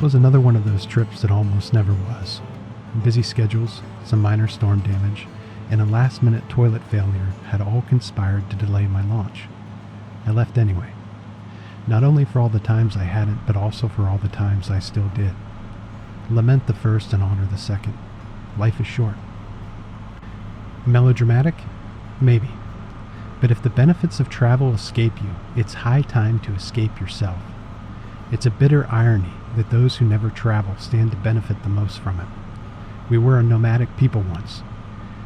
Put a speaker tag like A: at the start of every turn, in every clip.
A: This was another one of those trips that almost never was. Busy schedules, some minor storm damage, and a last-minute toilet failure had all conspired to delay my launch. I left anyway. Not only for all the times I hadn't, but also for all the times I still did. Lament the first and honor the second. Life is short. Melodramatic? Maybe. But if the benefits of travel escape you, it's high time to escape yourself. It's a bitter irony that those who never travel stand to benefit the most from it. We were a nomadic people once.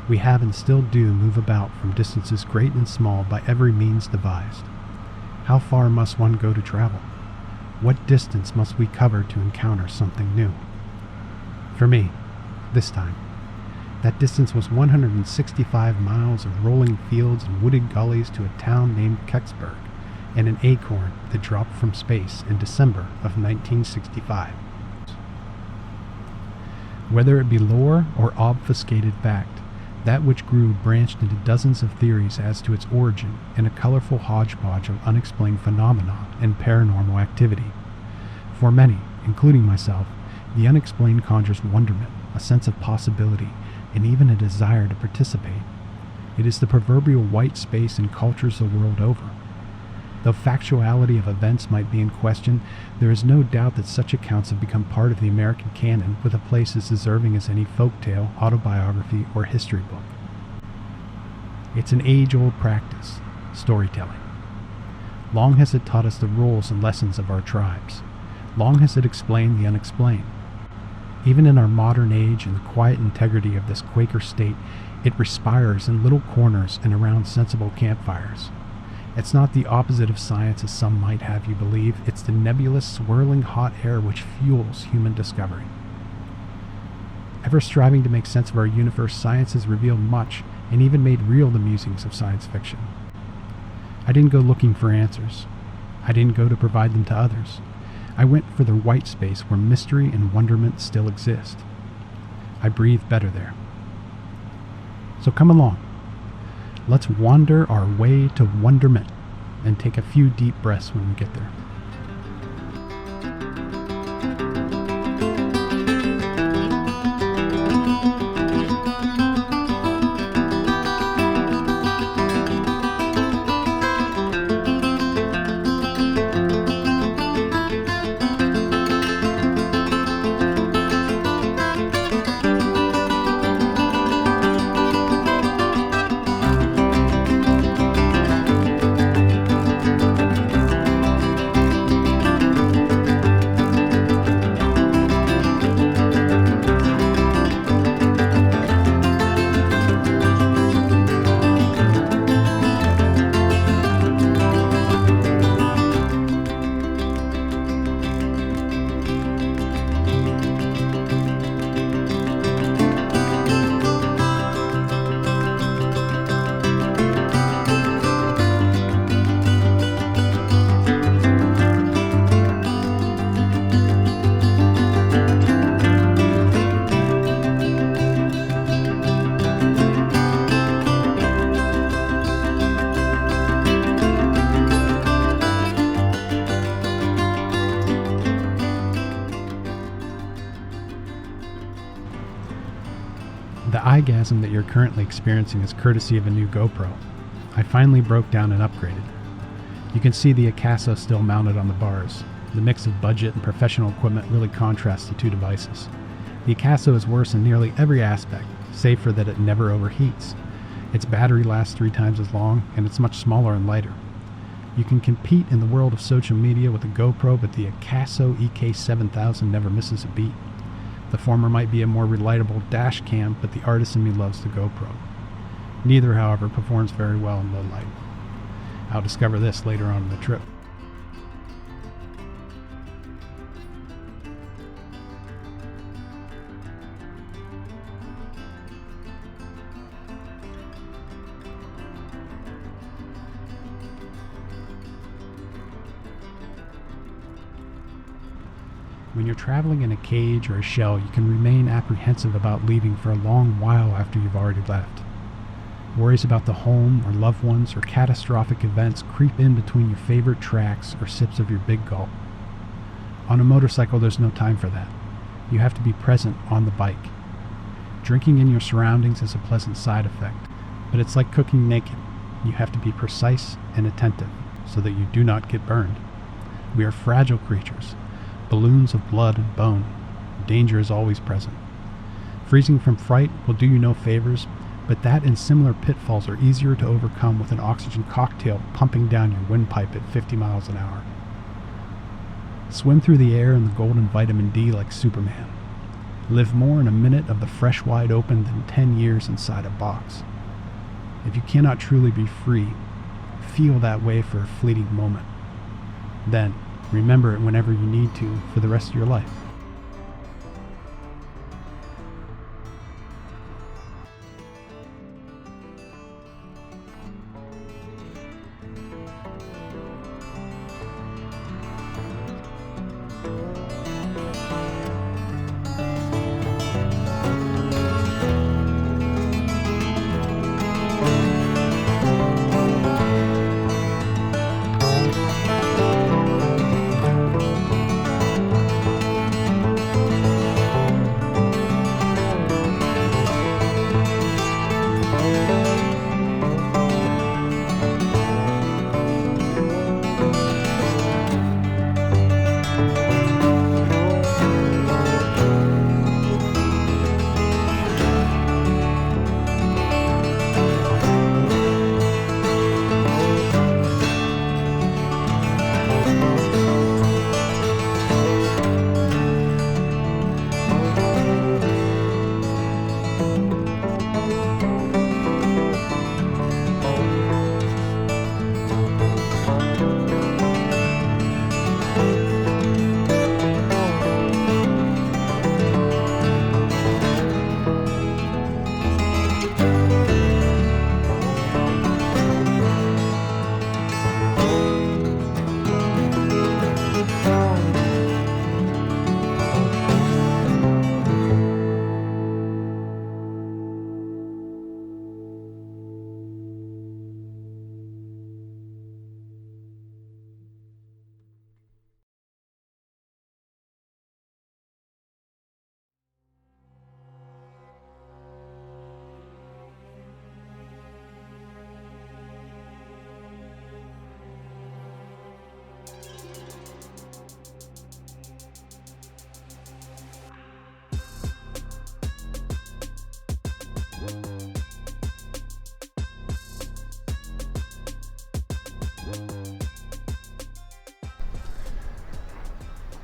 A: We have and still do move about from distances great and small by every means devised. How far must one go to travel? What distance must we cover to encounter something new? For me, this time, that distance was 165 miles of rolling fields and wooded gullies to a town named Kecksburg, and an acorn that dropped from space in December of 1965. Whether it be lore or obfuscated fact, that which grew branched into dozens of theories as to its origin in a colorful hodgepodge of unexplained phenomena and paranormal activity. For many, including myself, the unexplained conjures wonderment, a sense of possibility, and even a desire to participate. It is the proverbial white space in cultures the world over. Though factuality of events might be in question, there is no doubt that such accounts have become part of the American canon, with a place as deserving as any folktale, autobiography, or history book. It's an age-old practice, storytelling. Long has it taught us the rules and lessons of our tribes. Long has it explained the unexplained. Even in our modern age and the quiet integrity of this Quaker state, it respires in little corners and around sensible campfires. It's not the opposite of science as some might have you believe. It's the nebulous, swirling hot air which fuels human discovery. Ever striving to make sense of our universe, science has revealed much and even made real the musings of science fiction. I didn't go looking for answers. I didn't go to provide them to others. I went for the white space where mystery and wonderment still exist. I breathe better there. So come along. Let's wander our way to wonderment and take a few deep breaths when we get there. The eyegasm that you're currently experiencing is courtesy of a new GoPro. I finally broke down and upgraded. You can see the Acaso still mounted on the bars. The mix of budget and professional equipment really contrasts the two devices. The Acaso is worse in nearly every aspect, save for that it never overheats. Its battery lasts 3 times as long, and it's much smaller and lighter. You can compete in the world of social media with a GoPro, but the Acaso EK7000 never misses a beat. The former might be a more reliable dash cam, but the artist in me loves the GoPro. Neither, however, performs very well in low light. I'll discover this later on in the trip. When you're traveling in a cage or a shell, you can remain apprehensive about leaving for a long while after you've already left. Worries about the home or loved ones or catastrophic events creep in between your favorite tracks or sips of your big gulp. On a motorcycle, there's no time for that. You have to be present on the bike. Drinking in your surroundings is a pleasant side effect, but it's like cooking naked. You have to be precise and attentive so that you do not get burned. We are fragile creatures, balloons of blood and bone. Danger is always present. Freezing from fright will do you no favors, but that and similar pitfalls are easier to overcome with an oxygen cocktail pumping down your windpipe at 50 miles an hour. Swim through the air in the golden vitamin D like Superman. Live more in a minute of the fresh wide open than 10 years inside a box. If you cannot truly be free, feel that way for a fleeting moment. Then, remember it whenever you need to for the rest of your life.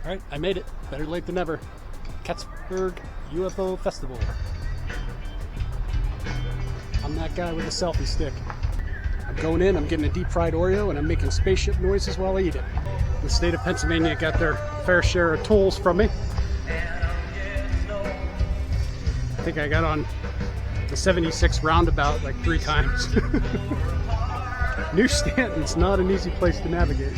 B: Alright, I made it. Better late than never. Kecksburg UFO Festival. I'm that guy with the selfie stick. I'm going in, I'm getting a deep fried Oreo, and I'm making spaceship noises while I eat it. The state of Pennsylvania got their fair share of tolls from me. I think I got on the 76 roundabout like 3 times. New Stanton's not an easy place to navigate.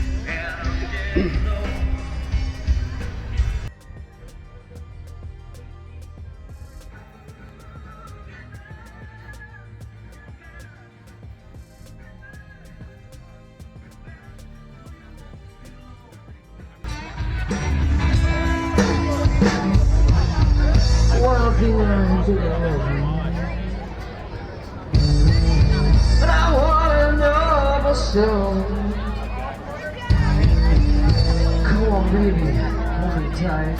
C: But I wanna know myself. Come on, baby, hold me tight.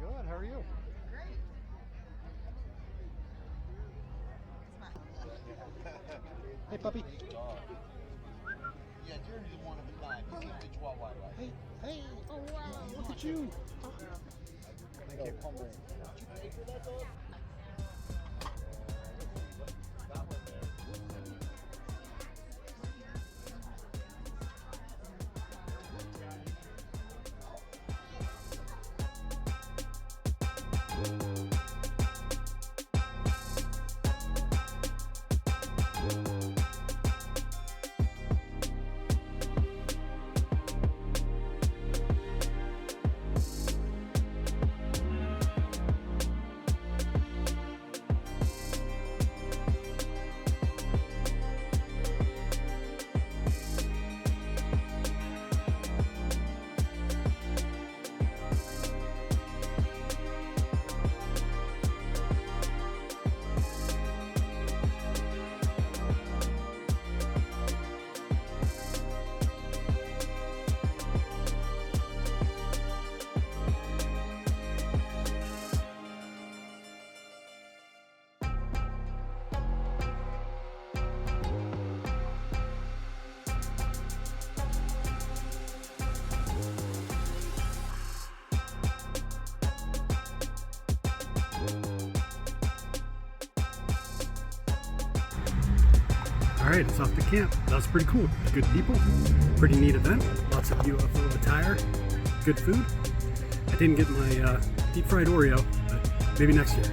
B: Good, how are you? Hey, puppy.
D: Yeah, Jeremy's one of a kind. He's a Chihuahua, right?
B: Hey, hey, oh wow, look at you. Thank you. Alright, it's off to camp. That was pretty cool. Good people, pretty neat event, lots of UFO attire, good food. I didn't get my deep fried Oreo, but maybe next year.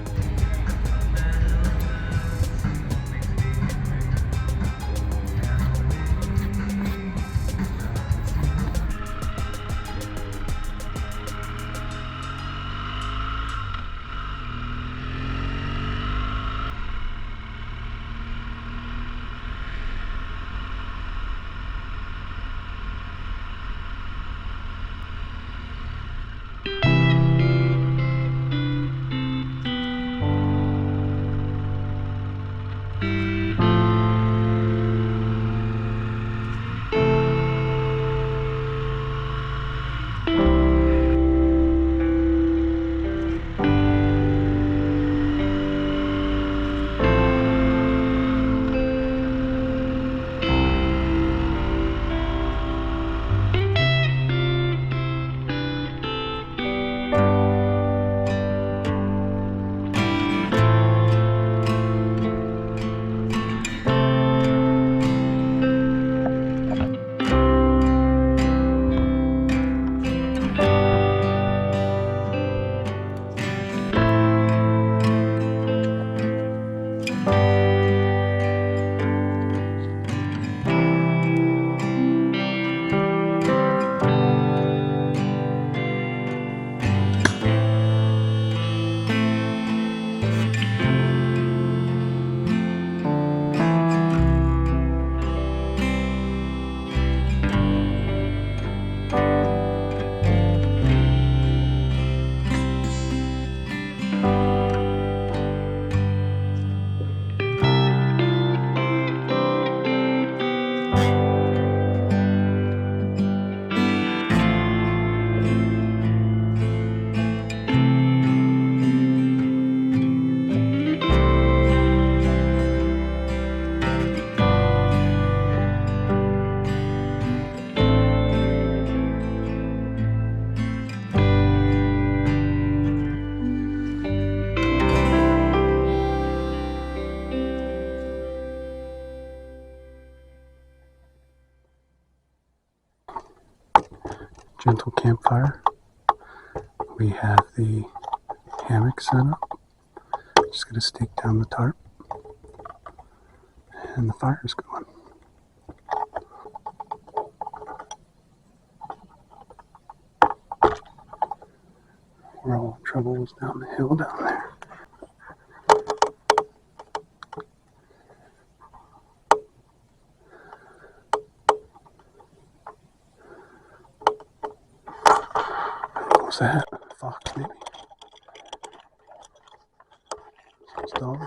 B: Gentle campfire. We have the hammock set up. Just gonna stake down the tarp, and the fire's going. Where all the trouble was down the hill down there. What was that? Fox, maybe? It's a dog.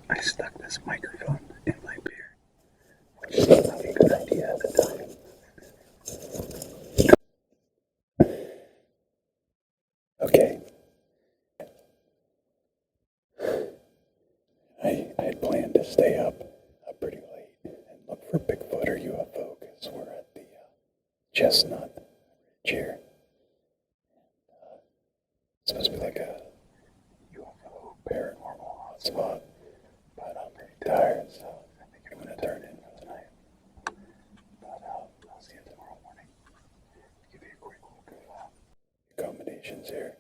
B: I stuck this microphone in my beer, which is not a good idea at the time. Okay. I had planned to stay up pretty late and look for Bigfoot or UFO because we're at the Chestnut Ridge. It's supposed to be like a UFO paranormal hotspot, but I'm pretty tired, so I think I'm going to turn in for the night. But I'll see you tomorrow morning. Give you a quick look of accommodations here.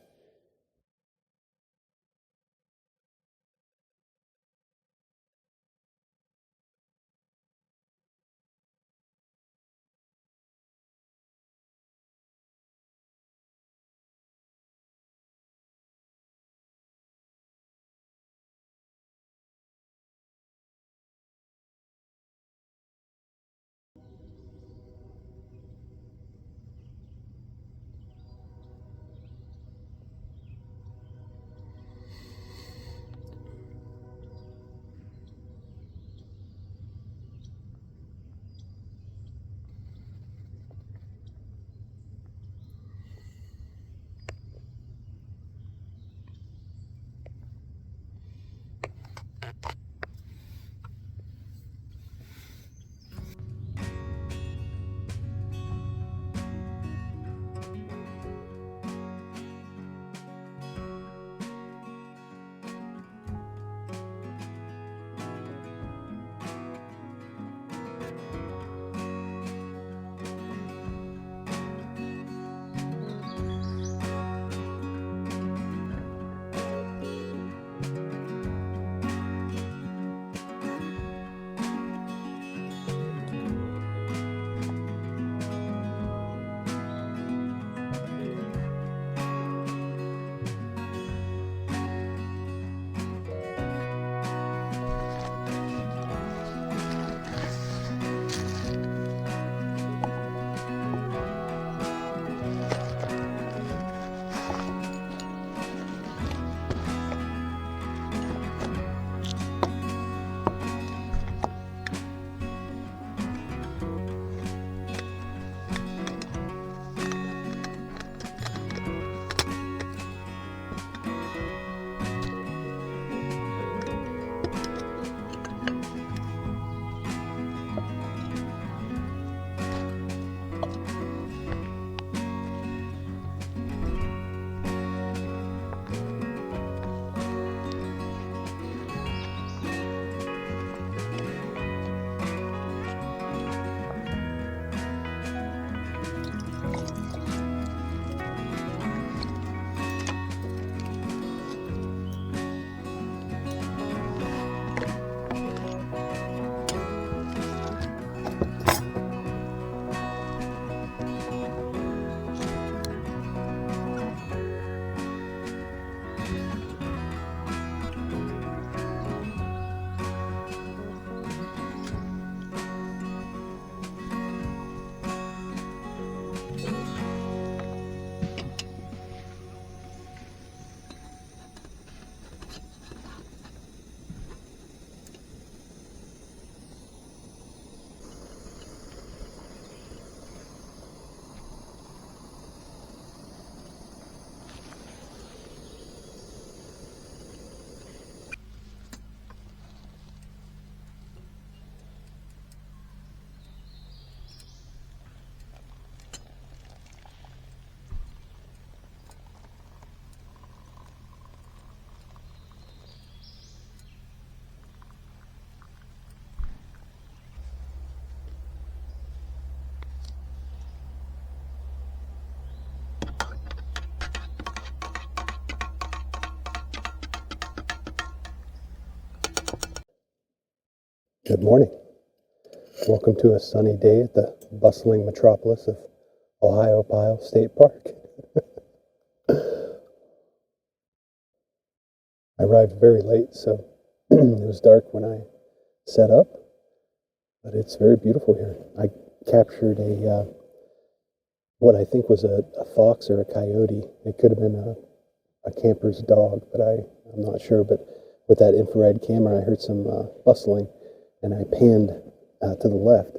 B: Good morning. Welcome to a sunny day at the bustling metropolis of Ohiopyle State Park. I arrived very late, so it was dark when I set up, but it's very beautiful here. I captured what I think was a fox or a coyote. It could have been a camper's dog, but I'm not sure. But with that infrared camera, I heard some bustling, and I panned to the left,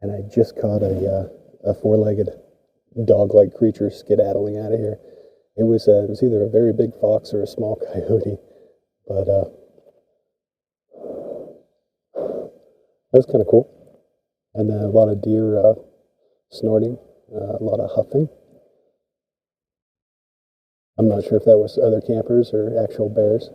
B: and I just caught a four-legged dog-like creature skedaddling out of here. It was either a very big fox or a small coyote, but that was kind of cool. And a lot of deer snorting, a lot of huffing. I'm not sure if that was other campers or actual bears.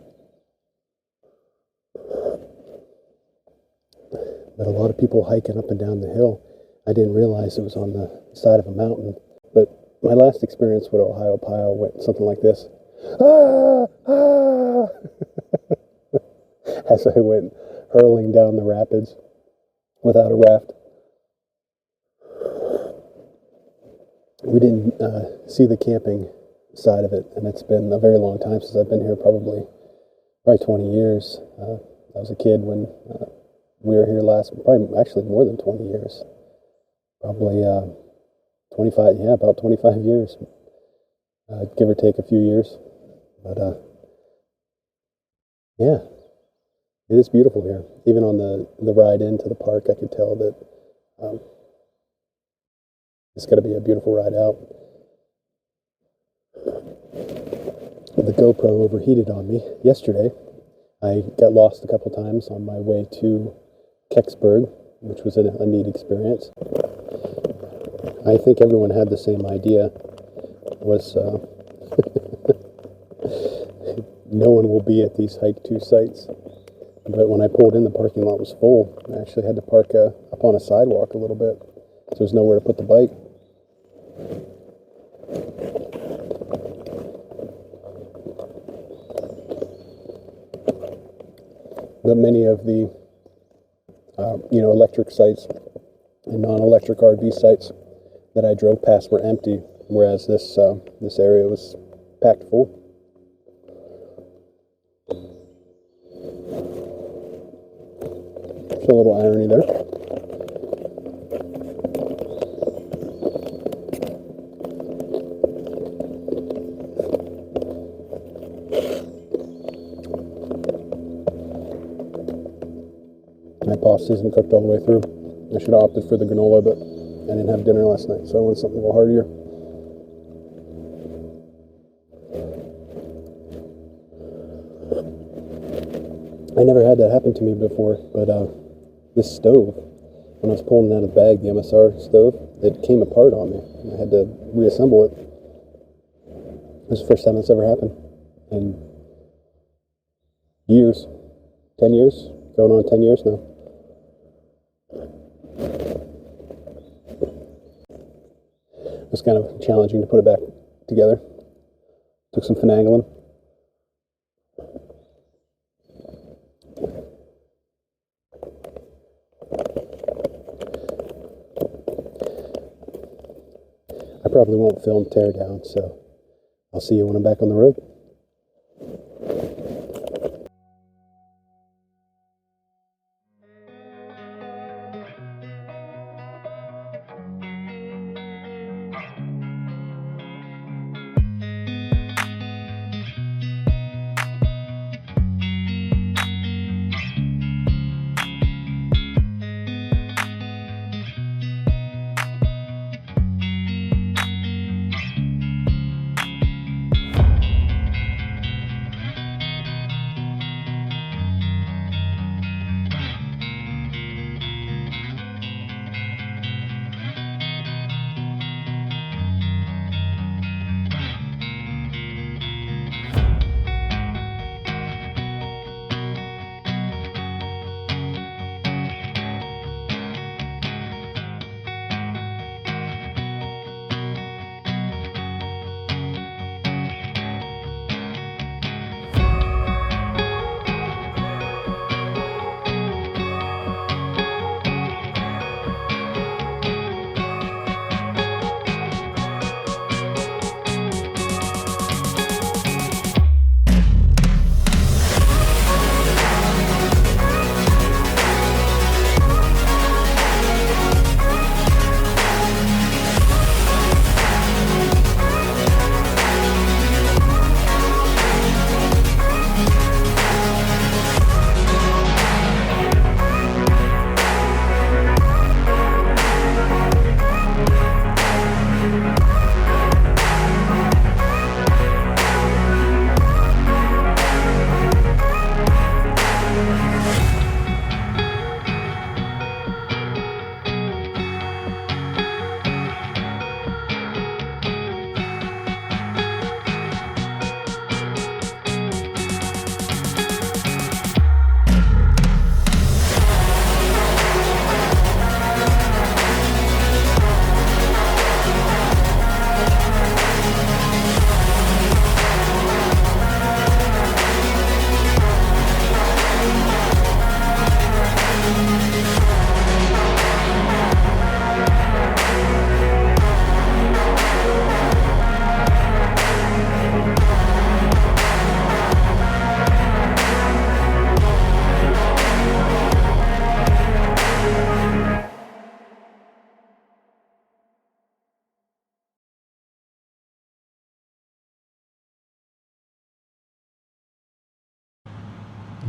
B: But a lot of people hiking up and down the hill. I didn't realize it was on the side of a mountain. But my last experience with Ohiopyle went something like this. Ah! Ah! As I went hurling down the rapids without a raft. We didn't see the camping side of it, and it's been a very long time since I've been here, probably 20 years. I was a kid when we were here last, probably actually more than 20 years. Probably 25, yeah, about 25 years, give or take a few years. But yeah, it is beautiful here. Even on the ride into the park, I could tell that it's going to be a beautiful ride out. The GoPro overheated on me yesterday. I got lost a couple times on my way to Kecksburg, which was a neat experience. I think everyone had the same idea, was no one will be at these hike to sites. But when I pulled in, the parking lot was full. I actually had to park up on a sidewalk a little bit, so there's nowhere to put the bike. But many of the electric sites and non-electric RV sites that I drove past were empty, whereas this area was packed full. There's a little irony there. My pasta isn't cooked all the way through. I should have opted for the granola, but I didn't have dinner last night, so I wanted something a little heartier. I never had that happen to me before, but this stove, when I was pulling it out of the bag, the MSR stove, it came apart on me. I had to reassemble it. It was the first time that's ever happened in years. 10 years? Going on 10 years now. It was kind of challenging to put it back together. Took some finagling. I probably won't film teardown, so I'll see you when I'm back on the road.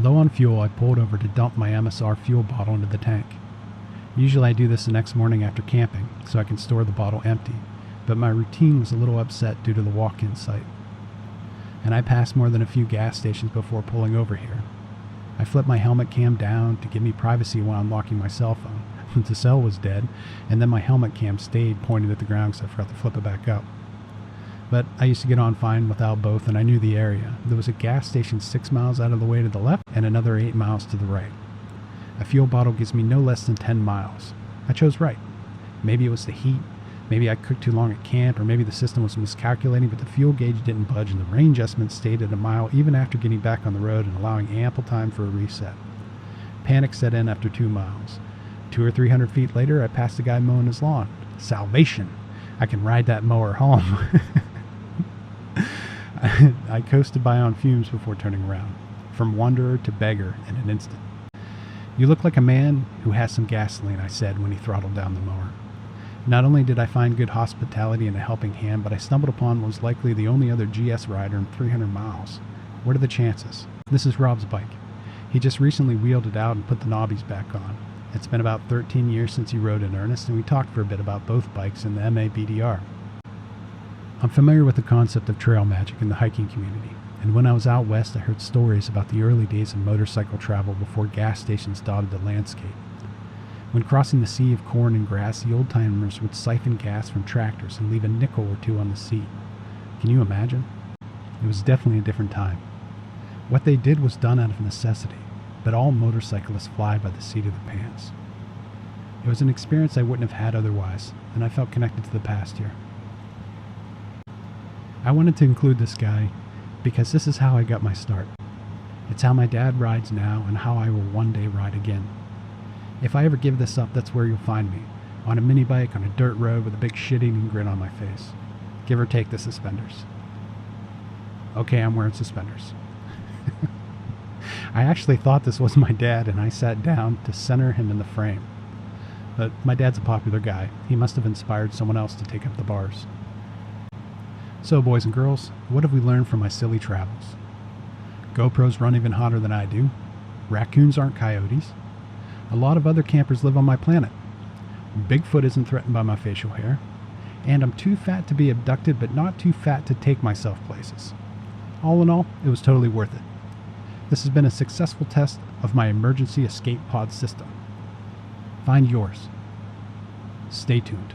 A: Low on fuel, I pulled over to dump my MSR fuel bottle into the tank. Usually I do this the next morning after camping, so I can store the bottle empty, but my routine was a little upset due to the walk-in site. And I passed more than a few gas stations before pulling over here. I flipped my helmet cam down to give me privacy while unlocking my cell phone. The cell was dead, and then my helmet cam stayed pointed at the ground because I forgot to flip it back up. But I used to get on fine without both, and I knew the area. There was a gas station 6 miles out of the way to the left and another 8 miles to the right. A fuel bottle gives me no less than 10 miles. I chose right. Maybe it was the heat, maybe I cooked too long at camp, or maybe the system was miscalculating, but the fuel gauge didn't budge and the range estimate stayed at a mile even after getting back on the road and allowing ample time for a reset. Panic set in after 2 miles. 200 or 300 feet later, I passed a guy mowing his lawn. Salvation! I can ride that mower home. I coasted by on fumes before turning around. From wanderer to beggar in an instant. "You look like a man who has some gasoline," I said when he throttled down the mower. Not only did I find good hospitality and a helping hand, but I stumbled upon what was likely the only other GS rider in 300 miles. What are the chances? This is Rob's bike. He just recently wheeled it out and put the knobbies back on. It's been about 13 years since he rode in earnest, and we talked for a bit about both bikes and the MABDR. I'm familiar with the concept of trail magic in the hiking community, and when I was out west I heard stories about the early days of motorcycle travel before gas stations dotted the landscape. When crossing the sea of corn and grass, the old-timers would siphon gas from tractors and leave a nickel or two on the seat. Can you imagine? It was definitely a different time. What they did was done out of necessity, but all motorcyclists fly by the seat of the pants. It was an experience I wouldn't have had otherwise, and I felt connected to the past here. I wanted to include this guy because this is how I got my start. It's how my dad rides now and how I will one day ride again. If I ever give this up, that's where you'll find me, on a mini bike on a dirt road with a big shit-eating grin on my face. Give or take the suspenders. Okay, I'm wearing suspenders. I actually thought this was my dad, and I sat down to center him in the frame. But my dad's a popular guy. He must have inspired someone else to take up the bars. So, boys and girls, what have we learned from my silly travels? GoPros run even hotter than I do. Raccoons aren't coyotes. A lot of other campers live on my planet. Bigfoot isn't threatened by my facial hair. And I'm too fat to be abducted, but not too fat to take myself places. All in all, it was totally worth it. This has been a successful test of my emergency escape pod system. Find yours. Stay tuned.